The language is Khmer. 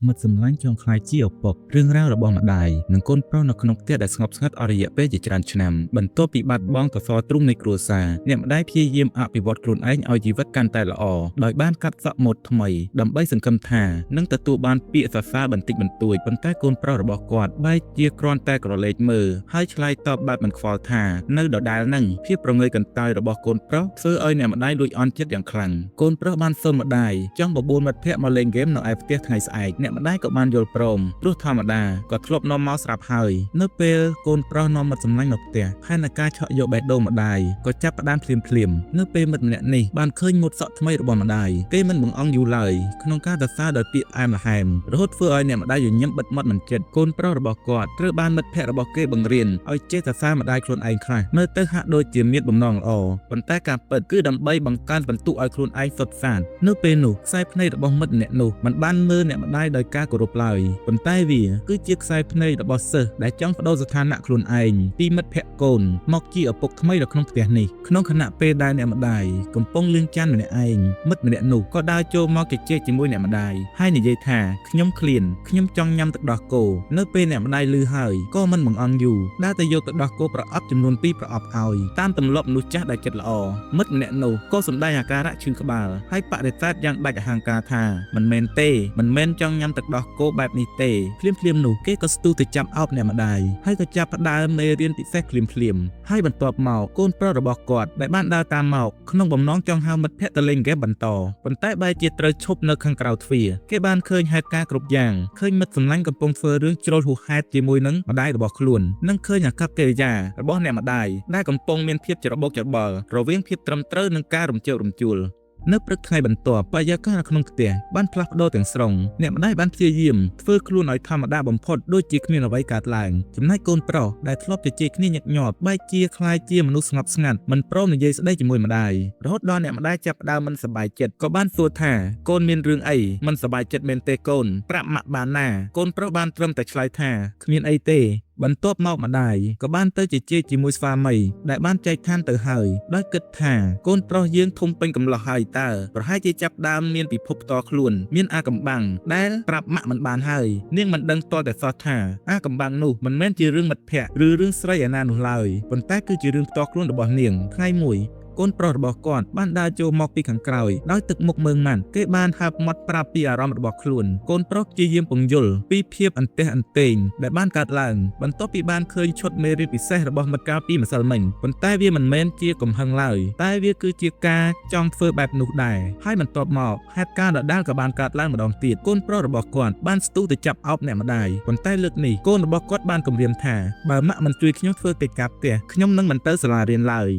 មិត្តសម្លាញ់ចង់ខ្លាយជាឪពុករឿងរ៉ាវរបស់ម្ដាយនិងកូនប្រុសនៅក្នុងផ្ទះដែលស្ងប់ស្ងាត់អស់រយៈពេលជាច្រើនឆ្នាំបន្ទាប់ពីបាត់បង់កសលទ្រូងនៃគ្រួសារអ្នកម្ដាយព្យាយាមអភិវឌ្ឍខ្លួនឯងឲ្យជីវិតកាន់តែល្អដោយបានកាត់សក់ម៉ូដថ្មីដើម្បីសង្ឃឹមថានឹងទទួលបានពាក្យសរសើរបន្តិចបន្តួចប៉ុន្តែកូនប្រុសរបស់គាត់បែរជាគ្រាន់តែក្រឡេកមើលហើយឆ្លើយតបបែបមិនខ្វល់ថានៅដដែលនឹងភាពប្រងើយកន្តើយរបស់កូនប្រុសធ្វើឲ្យអ្នកម្ដាយលួចអន់ចិត្តយ៉ាងខ្លាំងកូនប្រុសបានសុំម្ដាយចង់បបួលមិត្តភ័ក្តិមកលេងហ្គេមនៅឯផ្ទះថ្ងៃស្អែកអ្នកម្ដាយក៏បានយល់ព្រមព្រោះធម្មតាក៏ធ្លាប់នាំមកស្រាប់ហើយនៅពេលកូនប្រុសនាំមិត្តសម្លាញ់មកផ្ទះផែនការឆក់យកបេះដូងម្ដាយក៏ចាប់ផ្ដើមភ្លាមនៅពេលមិត្តម្នាក់នេះបានឃើញម៉ូតសក់ថ្មីរបស់ម្ដាយគេមិនបង្អង់យូរឡើយក្នុងការសរសើរដោយពាក្យផ្អែមល្ហែមរហូតធ្វើឲ្យអ្នកម្ដាយញញឹមបិទមាត់មិនចិត្តកូនប្រុសរបស់គាត់ត្រូវបានមិត្តភ័ក្តិរបស់គេបង្រៀនឲ្យចេះសរសើរម្ដាយខ្លួនឯងខ្លះមើលទៅហាក់ដូចជាមានបំណងល្អប៉ុន្តែការពិតគឺដើម្បីបង្កើនបន្ទុកឲ្យខ្លួនឯងសុទ្ធសាធនៅពេលនោះខ្សែភ្នែករបស់មិត្តម្នាក់នោះមិនបានមើលអ្នកម្ដាយដោយការគោរពឡើយប៉ុន្តែវាគឺជាខ្សែភ្នែករបស់សិស្សដែលចង់បដូរស្ថានៈខ្លួនឯងពីមិត្តភក្តិកូនមកជាឪពុកថ្មីនៅក្នុងផ្ទះនេះក្នុងខណៈពេលដែលអ្នកម្ដាយកំពុងលាងចានម្នាក់ឯងមិត្តម្នាក់នោះក៏ដើរចូលមកជជែកជាមួយអ្នកម្ដាយហើយនិយាយថាខ្ញុំឃ្លានខ្ញុំចង់ញ៉ាំទឹកដោះគោនៅពេលអ្នកម្ដាយឮហើយក៏មិនបង្អង់យូរដើរទៅយកទឹកដោះគោប្រអប់ចំនួន2ប្រអប់ឲ្យតាមទម្លាប់មនុស្សចាស់ដែលចិត្តល្អមិត្តម្នាក់នោះក៏សម្ដែងអាការៈឈឺក្បាលហើយបដិសេធយ៉ាងដាច់អហង្ការថាមិនមែនទេមិនមែនចង់ញ៉ាំទឹកដោះគោបែបនេះទេភ្លាមនោះគេក៏ស្ទុះទៅចាប់អោបអ្នកម្ដាយហើយក៏ចាប់ផ្ដើមមេរៀនពិសេសភ្លាមហើយបន្ទាប់មកកូនប្រុសរបស់គាត់ដែលបានដើរតាមមកក្នុងបំណងចង់ហៅមិត្តភក្តិទៅលេងហ្គេមបន្តប៉ុន្តែបែរជាត្រូវឈប់នៅខាងក្រៅទ្វារគេបានឃើញហេតុការណ៍គ្រប់យ៉ាងឃើញមិត្តសម្លាញ់កំពុងធ្វើរឿងជ្រុលហួសហេតុជាមួយនឹងម្ដាយរបស់ខ្លួននិងឃើញអាកប្បកិរិយារបស់អ្នកម្ដាយដែលកំពុងមានភាពច្របូកច្របល់រវាងភាពត្រឹមត្រូវនិងការរំជើបរំជួលនៅព្រឹកថ្ងៃបន្ទាប់បរិយាកាសនៅក្នុងផ្ទះបានផ្លាស់ប្ដូរទាំងស្រុងអ្នកម្ដាយបានព្យាយាមធ្វើខ្លួនឲ្យធម្មតាបំផុតដូចជាគ្មានអ្វីកើតឡើងចំណែកកូនប្រុសដែលធ្លាប់ជជែកគ្នាញឹកញាប់បែរជាคล้ายជាមនុស្សស្ងប់ស្ងាត់មិនព្រមនិយាយស្ដីជាមួយម្ដាយរហូតដល់អ្នកម្ដាយចាប់ផ្ដើមមិនសប្បាយចិត្តក៏បានសួរថាកូនមានរឿងអីមិនសប្បាយចិត្តមែនទេកូនប្រាប់ម៉ាក់បានណាកូនប្រុសបានត្រឹមតែឆ្លើយថាគ្មានអីទេបន្ទាប់មកម្ដាយក៏បានទៅជជែកជាមួយស្វាមីដែលបានចែកឋានទៅហើយដោយគិតថាកូនប្រុសយើងធំពេញកំឡោះហើយតើប្រហែលជាចាប់ដើមមានពិភពផ្ទាល់ខ្លួនមានអាកំបាំងដែលប្រាប់ម៉ាក់មិនបានហើយនាងមិនដឹងទាល់តែសោះថាអាកំបាំងនោះមិនមែនជារឿងមិត្តភក្តិឬរឿងស្រីឯណានោះឡើយប៉ុន្តែគឺជារឿងផ្ទាល់ខ្លួនរបស់នាងថ្ងៃមួយកូនប្រុសរបស់គាត់បានដើរចូលមកពីខាងក្រោយដោយទឹកមុខមើងម៉ាត់គេបានហើបមាត់ប្រាប់ពីអារម្មណ៍របស់ខ្លួនកូនប្រុសព្យាយាមពង្យល់ពីភាពអន្ទះអន្ទែងដែលបានកើតឡើងបន្ទាប់ពីបានឃើញឈុតមេរៀនពិសេសរបស់មិត្តកាលពីម្សិលមិញប៉ុន្តែវាមិនមែនជាកំហឹងឡើយតែវាគឺជាការចង់ធ្វើបែបនោះដែរហើយបន្ទាប់មកហេតុការណ៍ដដែលក៏បានកើតឡើងម្ដងទៀតកូនប្រុសរបស់គាត់បានស្ទុះទៅចាប់អោបអ្នកម្ដាយប៉ុន្តែលើកនេះកូនរបស់គាត់បានគំរាមថាបើម៉ាក់មិនជួយខ្ញុំធ្វើកិច្ចការផ្ទះខ្ញុំនឹងមិនទៅសាលារៀនឡើយ